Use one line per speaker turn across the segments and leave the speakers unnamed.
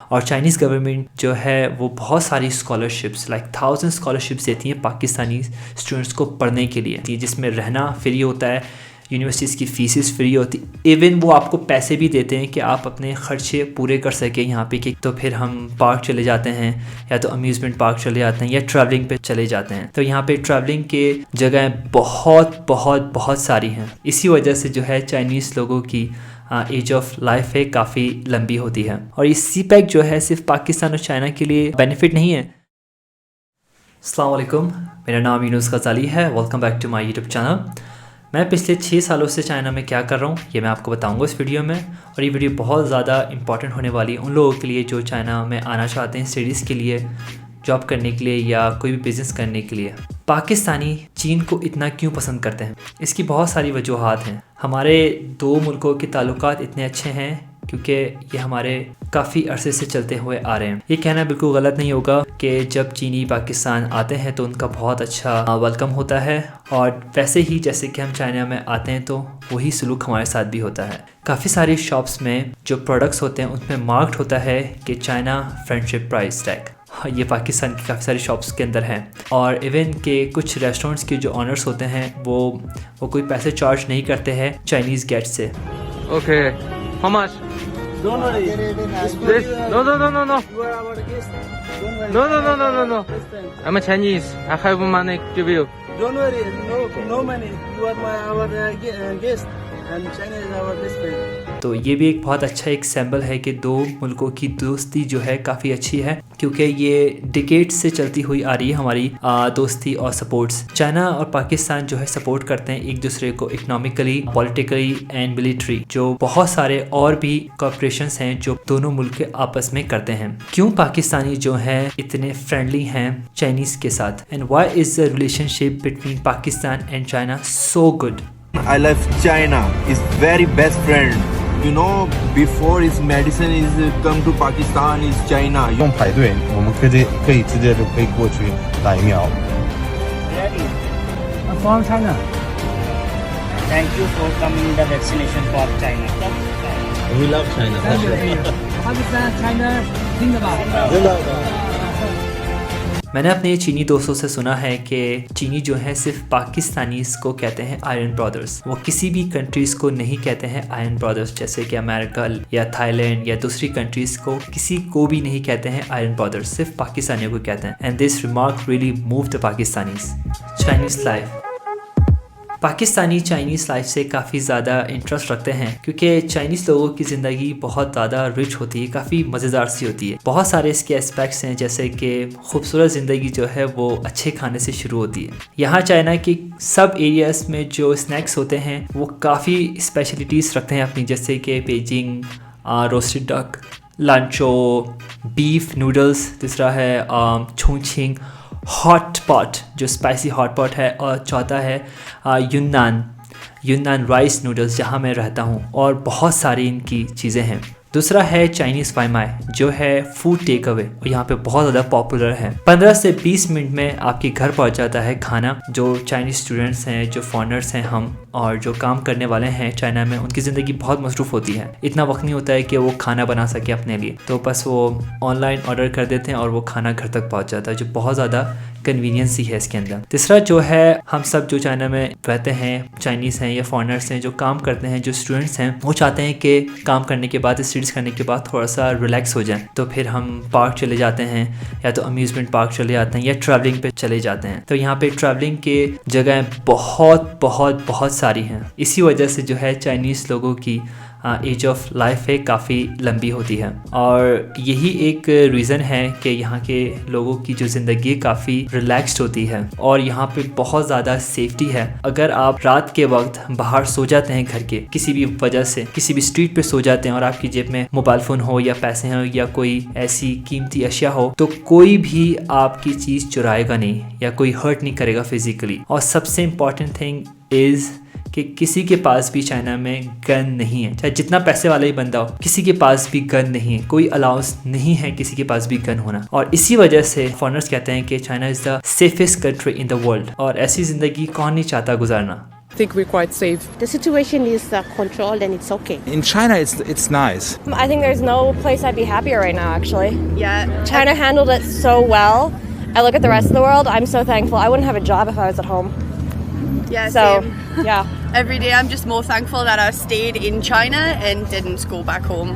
اور Chinese government جو ہے وہ بہت ساری اسکالرشپس لائک 1000 اسکالرشپس دیتی ہیں پاکستانی اسٹوڈنٹس کو پڑھنے کے لیے، جس میں رہنا فری ہوتا ہے، یونیورسٹیز کی فیسز فری ہوتی، ایون وہ آپ کو پیسے بھی دیتے ہیں کہ آپ اپنے خرچے پورے کر سکیں یہاں پہ، کہ تو پھر ہم پارک چلے جاتے ہیں یا تو امیوزمنٹ پارک چلے جاتے ہیں یا ٹریولنگ پہ چلے جاتے ہیں. تو یہاں پہ ٹریولنگ کے جگہیں بہت ساری ہیں. اسی وجہ سے جو ہے چائنیز لوگوں کی ایج آف لائف ہے کافی لمبی ہوتی ہے. اور یہ سی پیک جو ہے صرف پاکستان اور چائنا کے لیے بینیفٹ نہیں ہے. السلام علیکم، میرا نام یونس غزالی ہے. Welcome back to my YouTube channel. میں پچھلے 6 سالوں سے چائنا میں کیا کر رہا ہوں یہ میں آپ کو بتاؤں گا اس ویڈیو میں. اور یہ ویڈیو بہت زیادہ امپورٹنٹ ہونے والی ہے ان لوگوں کے لیے جو چائنا میں آنا چاہتے ہیں اسٹڈیز کے لیے، جاب کرنے کے لیے یا کوئی بھی بزنس کرنے کے لیے. پاکستانی چین کو اتنا کیوں پسند کرتے ہیں؟ اس کی بہت ساری وجوہات ہیں. ہمارے 2 ملکوں کے تعلقات اتنے اچھے ہیں کیونکہ یہ ہمارے کافی عرصے سے چلتے ہوئے آ رہے ہیں. یہ کہنا بالکل غلط نہیں ہوگا کہ جب چینی پاکستان آتے ہیں تو ان کا بہت اچھا ویلکم ہوتا ہے، اور ویسے ہی جیسے کہ ہم چائنا میں آتے ہیں تو وہی سلوک ہمارے ساتھ بھی ہوتا ہے. کافی ساری شاپس میں جو پروڈکٹس ہوتے ہیں اس میں مارکڈ ہوتا ہے کہ چائنا فرینڈشپ پرائز ٹیگ. یہ پاکستان کی کافی ساری شاپس کے اندر ہیں. اور ایون کہ کچھ ریسٹورنٹس کے جو آنرس ہوتے ہیں وہ کوئی پیسے چارج نہیں کرتے ہیں چائنیز گیٹ سے.
Okay how much?
Don't worry.
This? No.
You are our guest. Don't worry.
No. I'm a Chinese. I have money to give you.
Don't worry. No money. You are our guest. And China is our best friend.
تو یہ بھی ایک بہت اچھا ایک symbol ہے کہ 2 ملکوں کی دوستی جو ہے کافی اچھی ہے، کیونکہ یہ ڈیکیڈ سے چلتی ہوئی آ رہی ہے ہماری دوستی اور سپورٹس. چائنا اور پاکستان جو ہے سپورٹ کرتے ہیں ایک دوسرے کو اکنامکلی، پولیٹیکلی اینڈ ملٹری. جو بہت سارے اور بھی کوآپریشنس ہیں جو دونوں ملک آپس میں کرتے ہیں. کیوں پاکستانی جو ہیں اتنے فرینڈلی ہیں چائنیز کے ساتھ؟ And why is the relationship between Pakistan and China so good?
I love China. It's very best friend. You know, before his medicine is come to Pakistan is China.
不用排队，我们可以直接就可以过去打疫苗。
I'm from China.
Thank you for coming the vaccination for China.
We love China. Pakistan, China, Zindabad.
میں نے اپنے چینی دوستوں سے سنا ہے کہ چینی جو ہے صرف پاکستانیز کو کہتے ہیں آئرن برادرز. وہ کسی بھی کنٹریز کو نہیں کہتے ہیں آئرن برادرز، جیسے کہ امریکہ یا تھائی لینڈ یا دوسری کنٹریز کو کسی کو بھی نہیں کہتے ہیں آئرن برادرز، صرف پاکستانیوں کو کہتے ہیں. And this remark really move the Pakistanis. Chinese life. Pakistani Chinese life سے کافی زیادہ انٹرسٹ رکھتے ہیں کیونکہ چائنیز لوگوں کی زندگی بہت زیادہ رچ ہوتی ہے، کافی مزیدار سی ہوتی ہے. بہت سارے اس کے اسپیکٹس ہیں، جیسے کہ خوبصورت زندگی جو ہے وہ اچھے کھانے سے شروع ہوتی ہے. یہاں چائنا کی سب ایریاز میں جو اسنیکس ہوتے ہیں وہ کافی اسپیشلٹیز رکھتے ہیں اپنی، جیسے کہ بیجنگ روسٹڈ ڈک، لانچو، بیف نوڈلس، دوسرا ہے چھونچھنگ، ہاٹ پاٹ جو اسپائسی ہاٹ پاٹ ہے، اور چوتھا ہے یونان رائس نوڈلس جہاں میں رہتا ہوں، اور بہت ساری ان کی چیزیں ہیں. دوسرا ہے چائنیز وائمائی جو ہے فوڈ ٹیک اوے، اور یہاں پہ بہت زیادہ پاپولر ہے. 15 سے 20 منٹ میں آپ کے گھر پہنچ جاتا ہے کھانا. جو چائنیز اسٹوڈنٹس ہیں، جو فارنرس ہیں ہم، اور جو کام کرنے والے ہیں چائنا میں، ان کی زندگی بہت مصروف ہوتی ہے. اتنا وقت نہیں ہوتا ہے کہ وہ کھانا بنا سکے اپنے لیے، تو بس وہ آن لائن آرڈر کر دیتے ہیں اور وہ کھانا گھر تک پہنچ جاتا ہے، جو بہت زیادہ کنوینئنس ہی ہے اس کے اندر. تیسرا جو ہے، ہم سب جو چائنا میں رہتے ہیں، چائنیز ہیں یا فارنرس ہیں جو کام کرتے ہیں، جو اسٹوڈنٹس ہیں، وہ چاہتے ہیں کہ کام کرنے کے بعد، اسٹڈیز کرنے کے بعد تھوڑا سا ریلیکس ہو جائیں. تو پھر ہم پارک چلے جاتے ہیں یا تو امیوزمنٹ پارک چلے جاتے ہیں یا ٹریولنگ پہ چلے جاتے ہیں. تو یہاں پہ ٹریولنگ کے جگہیں بہت ساری ہیں. اسی وجہ سے جو ہے چائنیز لوگوں کی ایج آف لائف ہے کافی لمبی ہوتی ہے. اور یہی ایک ریزن ہے کہ یہاں کے لوگوں کی جو زندگی کافی ریلیکسڈ ہوتی ہے، اور یہاں پہ بہت زیادہ سیفٹی ہے. اگر آپ رات کے وقت باہر سو جاتے ہیں گھر کے کسی بھی وجہ سے، کسی بھی اسٹریٹ پہ سو جاتے ہیں، اور آپ کی جیب میں موبائل فون ہو یا پیسے ہوں یا کوئی ایسی قیمتی اشیاء ہو، تو کوئی بھی آپ کی چیز چرائے گا نہیں یا کوئی ہرٹ نہیں کرے گا فزیکلی. اور سب سے امپورٹنٹ تھنگ از کہ کسی کے پاس بھی چائنا میں گن نہیں ہے، چاہے جتنا پیسے والا ہی بندہ ہو، کسی کے پاس بھی گن نہیں ہے. کوئی الاؤنس نہیں ہے کسی کے پاس بھی گن ہونا. اور اسی وجہ سے فارنرز کہتے ہیں کہ China is the safest country in the world. اور ایسی زندگی کون نہیں چاہتا گزارنا.
think we're quite safe.
The situation is controlled and it's okay.
In China, it's nice.
I think there's no place I'd be happier right now, actually.
Yeah.
China handled it so well. I look at the rest of the world, I'm so thankful. I wouldn't have a job if I was at home.
Yeah,
So,
same.
yeah.
Every day I'm just more thankful that I stayed in China and didn't go back home.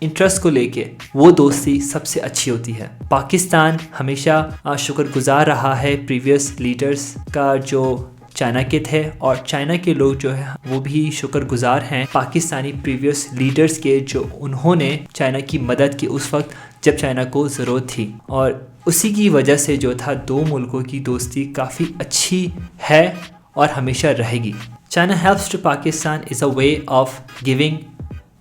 Interest کو لے کے وہ دوستی سب سے اچھی ہوتی ہے. پاکستان ہمیشہ شکر گزار رہا ہے پریویس لیڈرز کا جو چائنا کے تھے, اور چائنا کے لوگ جو ہے وہ بھی شکر گزار ہیں پاکستانی پریویس لیڈرز کے جو انہوں نے چائنا کی مدد کی اس وقت جب چائنا کو ضرورت تھی, اور اسی کی وجہ سے جو تھا دو ملکوں کی دوستی کافی اچھی ہے اور ہمیشہ رہے گی. China helps to Pakistan is a way of giving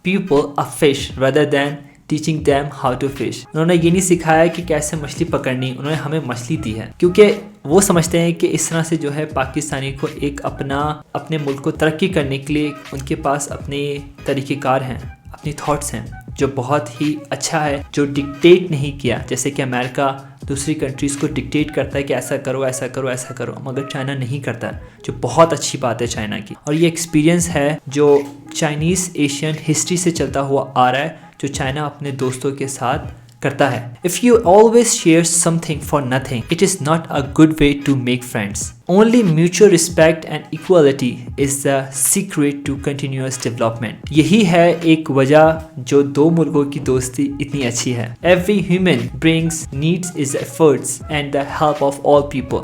people a fish rather than teaching them how to fish. انہوں نے یہ نہیں سکھایا کہ کیسے مچھلی پکڑنی, انہوں نے ہمیں مچھلی دی ہے, کیونکہ وہ سمجھتے ہیں کہ اس طرح سے جو ہے پاکستانی کو ایک اپنے ملک کو ترقی کرنے کے لیے ان کے پاس اپنے طریقہ کار ہیں, اپنی تھاٹس ہیں, جو بہت ہی اچھا ہے, جو ڈکٹیٹ نہیں کیا جیسے کہ امریکہ دوسری کنٹریز کو ڈکٹیٹ کرتا ہے کہ ایسا کرو ایسا کرو ایسا کرو, مگر چائنا نہیں کرتا, جو بہت اچھی بات ہے چائنا کی. اور یہ ایکسپیرینس ہے جو چائنیز ایشین ہسٹری سے چلتا ہوا آ رہا ہے, جو چائنا اپنے دوستوں کے ساتھ کرتا ہے. If you always share something for nothing, it is not a good way to make friends. Only mutual respect and equality is the secret to continuous development. یہی ہے ایک وجہ جو دو ملکوں کی دوستی اتنی اچھی ہے. Every human brings needs is efforts and the help of all people.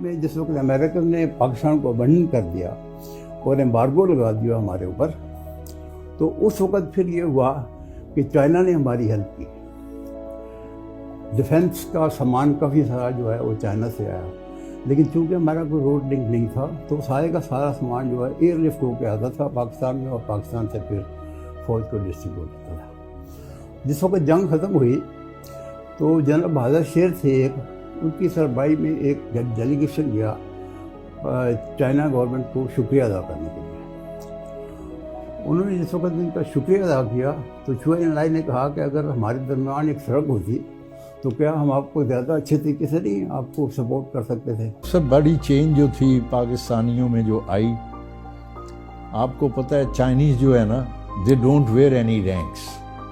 میں جس وقت امریکہ نے پاکستان کو ابنڈن کر دیا اور ایمبارگو لگا دیا ہمارے اوپر, تو اس وقت پھر یہ ہوا کہ چائنا نے ہماری ہیلپ کی. ڈیفنس کا سامان کافی سارا جو ہے وہ چائنا سے آیا, لیکن چونکہ ہمارا کوئی روڈ لنک نہیں تھا تو سارے کا سارا سامان جو ہے ایئر لفٹ ہو کے آتا تھا پاکستان میں, اور پاکستان سے پھر فوج کو ڈسٹریبیوٹ ہوتا تھا. جس وقت جنگ ختم ہوئی تو جنرل بہادر شیر تھے ایک, ان کی سربراہی میں ایک ڈیلیگیشن گیا چائنا گورنمنٹ کو شکریہ ادا کرنے کے لیے. انہوں نے جس وقت ان کا شکریہ ادا کیا تو چوہا لائی نے کہا کہ اگر ہمارے درمیان ایک سڑک ہوتی تو کیا ہم آپ کو زیادہ اچھے طریقے سے نہیں آپ کو سپورٹ کر سکتے تھے.
سب بڑی چینج جو تھی پاکستانیوں میں جو آئی, آپ کو پتہ ہے چائنیز جو ہے نا they don't where any ranks,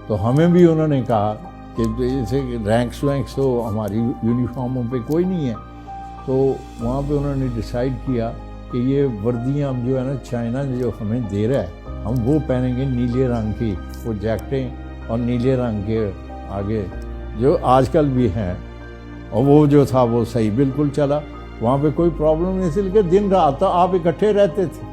تو ہمیں بھی انہوں نے کہا کہ جیسے رینکس وینکس تو ہماری یونیفارموں پہ کوئی نہیں ہے, تو وہاں پہ انہوں نے ڈیسائیڈ کیا کہ یہ وردیاں جو ہے نا چائنا جو ہمیں دے رہا ہے ہم وہ پہنیں گے, نیلے رنگ کی وہ جیکٹیں اور نیلے رنگ کے آگے جو آج کل بھی ہیں, اور وہ جو تھا وہ صحیح بالکل چلا, وہاں پہ کوئی پرابلم نہیں تھی. کہ دن رات آپ اکٹھے رہتے تھے,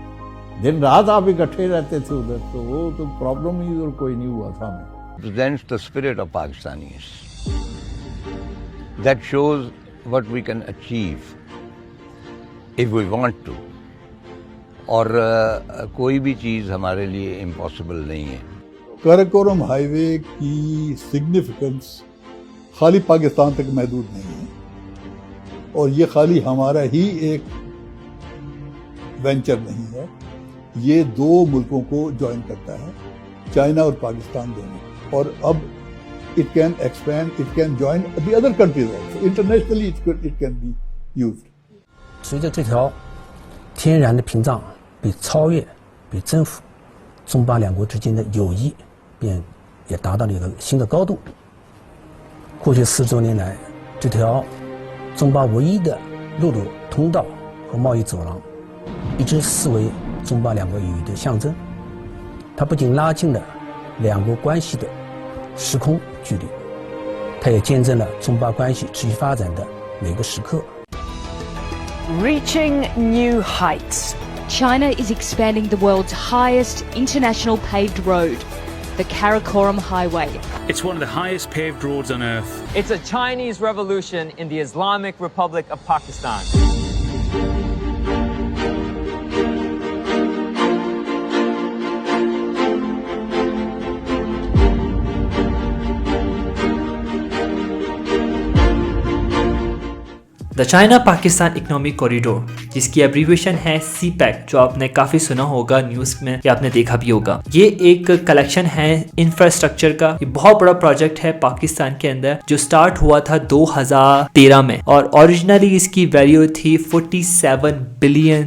دن رات آپ اکٹھے رہتے تھے ادھر, تو وہ تو پرابلم ہی ادھر کوئی نہیں ہوا تھا ہمیں.
Presents the spirit of Pakistanis. That shows what we can achieve if we want to. اور کوئی بھی چیز ہمارے لیے امپاسبل نہیں ہے.
کراکورم ہائی وے کی سگنیفیکنس خالی پاکستان تک محدود نہیں ہے, اور یہ خالی ہمارا ہی ایک وینچر نہیں ہے, یہ دو ملکوں کو جوائن کرتا ہے, چائنا اور پاکستان دونوں. اور اب it can expand, it can join the other countries also. Internationally it can be used.
随着这条天然的屏障被超越、被征服，中巴两国之间的友谊也达到了一个新的高度。过去40多年来，这条中巴唯一的陆路通道和贸易走廊，一直视为中巴两国友谊的象征。它不仅拉近了两国关系的时空距离，它也见证了中巴关系持续发展的每个时刻。
Reaching new heights. China is expanding the world's highest international paved road, the Karakoram Highway.
It's one of the highest paved roads on earth.
It's a Chinese revolution in the Islamic Republic of Pakistan.
The China Pakistan economic corridor, جس کی abbreviation ہے سی pack, جو آپ نے کافی سنا ہوگا news میں یا آپ نے دیکھا بھی ہوگا. یہ ایک کلیکشن ہے انفراسٹرکچر کا. یہ بہت بڑا پروجیکٹ ہے پاکستان کے اندر جو سٹارٹ ہوا تھا 2013 میں، اور اوریجنلی اس کی ویلیو تھی $47 بلین.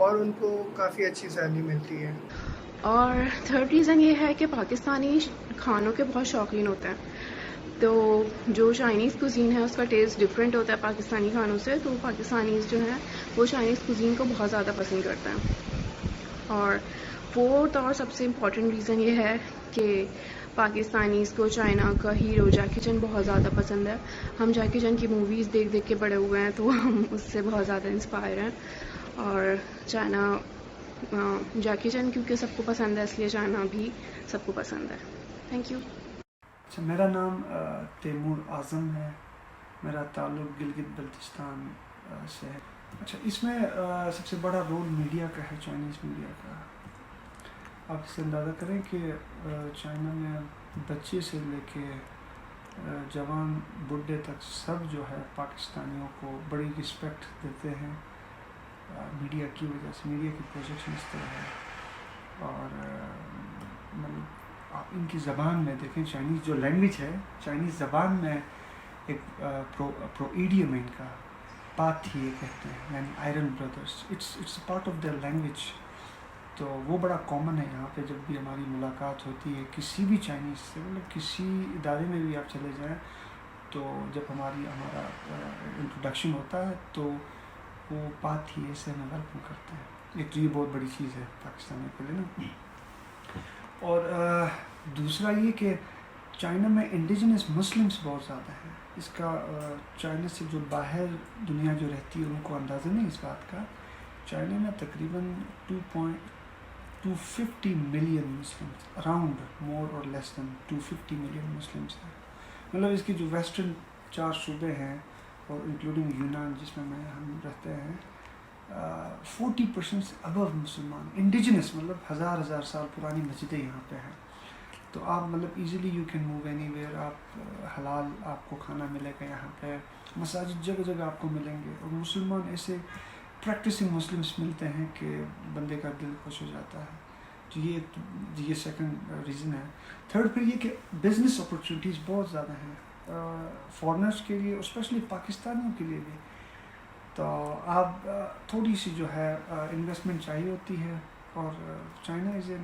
اور ان کو کافی اچھی سیلری ملتی ہے.
اور تھرڈ ریزن یہ ہے کہ پاکستانی کھانوں کے بہت شوقین ہوتے ہیں. تو جو چائنیز کوزین ہے اس کا ٹیسٹ ڈفرینٹ ہوتا ہے پاکستانی کھانوں سے, تو پاکستانیز جو ہیں وہ چائنیز کوزین کو بہت زیادہ پسند کرتے ہیں. اور فورتھ اور سب سے امپورٹنٹ ریزن یہ ہے کہ پاکستانیز کو چائنا کا ہیرو جیکی چن بہت زیادہ پسند ہے. ہم جیکی چن کی موویز دیکھ دیکھ کے بڑے ہوئے ہیں, تو ہم اس سے بہت زیادہ انسپائر ہیں. اور چائنا جیکی چن کیونکہ سب کو پسند ہے, اس لیے چائنا بھی سب کو پسند ہے. Thank you.
اچھا, میرا نام تیمور اعظم ہے. میرا تعلق گلگت بلتستان سے ہے. اچھا, اس میں سب سے بڑا رول میڈیا کا ہے, چائنیز میڈیا کا. آپ اس سے اندازہ کریں کہ چائنا میں بچے سے لے کے جوان بڈھے تک سب جو ہے پاکستانیوں کو بڑی رسپیکٹ دیتے ہیں میڈیا کی وجہ سے. میڈیا کی پروجیکشن اس طرح ہے. اور مطلب آپ ان کی زبان میں دیکھیں, چائنیز جو لینگویج ہے, چائنیز زبان میں ایک پرو ایڈیم ہے ان کا, پاتھی یہ کہتے ہیں, یعنی iron brothers. It's part of their language. تو وہ بڑا کامن ہے یہاں پہ. جب بھی ہماری ملاقات ہوتی ہے کسی بھی چائنیز سے, مطلب کسی ادارے میں بھی آپ چلے جائیں, تو جب ہمارا انٹروڈکشن ہوتا ہے تو وہ پاتھی ایسے ہمیں ویلکم کرتے ہیں. ایک تو یہ بہت بڑی چیز ہے پاکستانیوں کے لیے نا. اور دوسرا یہ کہ چائنا میں انڈیجنس مسلمس بہت زیادہ ہیں. اس کا چائنا سے جو باہر دنیا جو رہتی ہے ان کو اندازہ نہیں اس بات کا. چائنا میں تقریباً 250 ملین مسلمس, اراؤنڈ مور اور لیس دین 250 ملین مسلمس ہیں. مطلب اس کی جو ویسٹرن 4 صوبے ہیں اور انکلوڈنگ یونان جس میں ہم رہتے ہیں, 40% ابو مسلمان انڈیجنس, مطلب ہزار سال پرانی مسجدیں یہاں پہ ہیں. تو آپ مطلب easily you can move any where. آپ حلال آپ کو کھانا ملے گا یہاں پہ, مساجد جگہ جگہ آپ کو ملیں گے. اور مسلمان ایسے پریکٹسنگ مسلمس ملتے ہیں کہ بندے کا دل خوش ہو جاتا ہے. تو یہ سیکنڈ ریزن ہے. تھرڈ پھر یہ کہ بزنس اپرچونیٹیز بہت زیادہ ہیں فارنرس کے لیے, اسپیشلی پاکستانیوں کے لیے بھی. تو آپ تھوڑی سی جو ہے انویسٹمنٹ چاہیے ہوتی ہے. اور China is a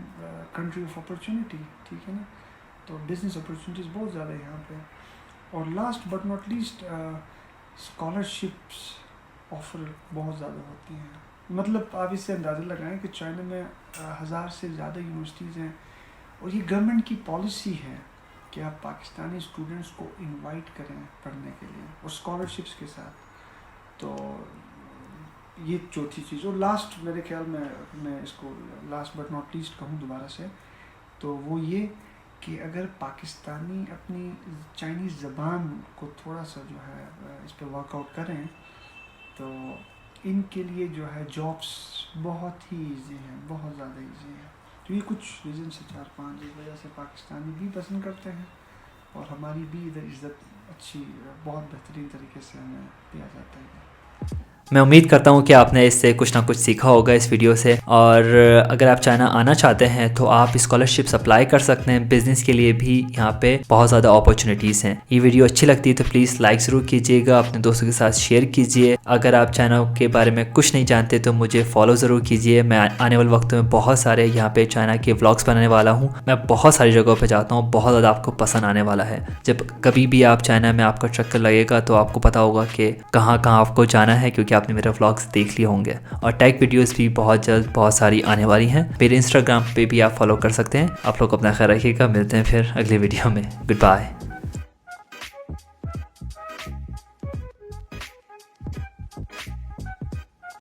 country of opportunity, ٹھیک ہے نا. تو بزنس اپرچونیٹیز بہت زیادہ ہے یہاں پہ. اور last but not least scholarships offer بہت زیادہ ہوتی ہیں. مطلب آپ اس سے اندازہ لگائیں کہ چائنا میں 1000 سے زیادہ یونیورسٹیز ہیں. اور یہ گورنمنٹ کی پالیسی ہے کہ آپ پاکستانی اسٹوڈنٹس کو انوائٹ کریں پڑھنے کے لیے اور اسکالرشپس کے ساتھ. تو یہ چوتھی چیز. اور لاسٹ میرے خیال میں اس کو لاسٹ بٹ ناٹ لیسٹ کہوں دوبارہ سے, تو وہ یہ کہ اگر پاکستانی اپنی چائنیز زبان کو تھوڑا سا جو ہے اس پہ ورک آؤٹ کریں تو ان کے لیے جو ہے جابس بہت ہی ایزی ہیں, بہت زیادہ ایزی ہیں. تو یہ کچھ ریزن سے 4-5 جس وجہ سے پاکستانی بھی پسند کرتے ہیں اور ہماری بھی ادھر عزت اچھی بہت بہترین طریقے سے ہمیں دیا جاتا ہے.
میں امید کرتا ہوں کہ آپ نے اس سے کچھ نہ کچھ سیکھا ہوگا اس ویڈیو سے. اور اگر آپ چائنا آنا چاہتے ہیں تو آپ اسکالرشپس اپلائی کر سکتے ہیں. بزنس کے لیے بھی یہاں پہ بہت زیادہ اپرچونیٹیز ہیں. یہ ویڈیو اچھی لگتی ہے تو پلیز لائک ضرور کیجیے گا, اپنے دوستوں کے ساتھ شیئر کیجیے. اگر آپ چائنا کے بارے میں کچھ نہیں جانتے تو مجھے فالو ضرور کیجیے. میں آنے والے وقت میں بہت سارے یہاں پہ چائنا کے ولاگس بنانے والا ہوں. میں بہت ساری جگہوں پہ جاتا ہوں, بہت زیادہ آپ کو پسند آنے والا ہے. جب کبھی بھی آپ چائنا میں آپ کا چکر لگے گا تو آپ کو پتا ہوگا کہ کہاں کہاں آپ کو جانا ہے, کیونکہ آپ نے میرا ولاگس دیکھ لیے ہوں گے. اور ٹیک ویڈیوز بھی بہت جلد بہت ساری آنے والی ہیں. میرے انسٹاگرام پہ بھی آپ فالو کر سکتے ہیں. آپ لوگ اپنا خیال رکھیے گا. ملتے ہیں پھر اگلے ویڈیو میں. Good bye.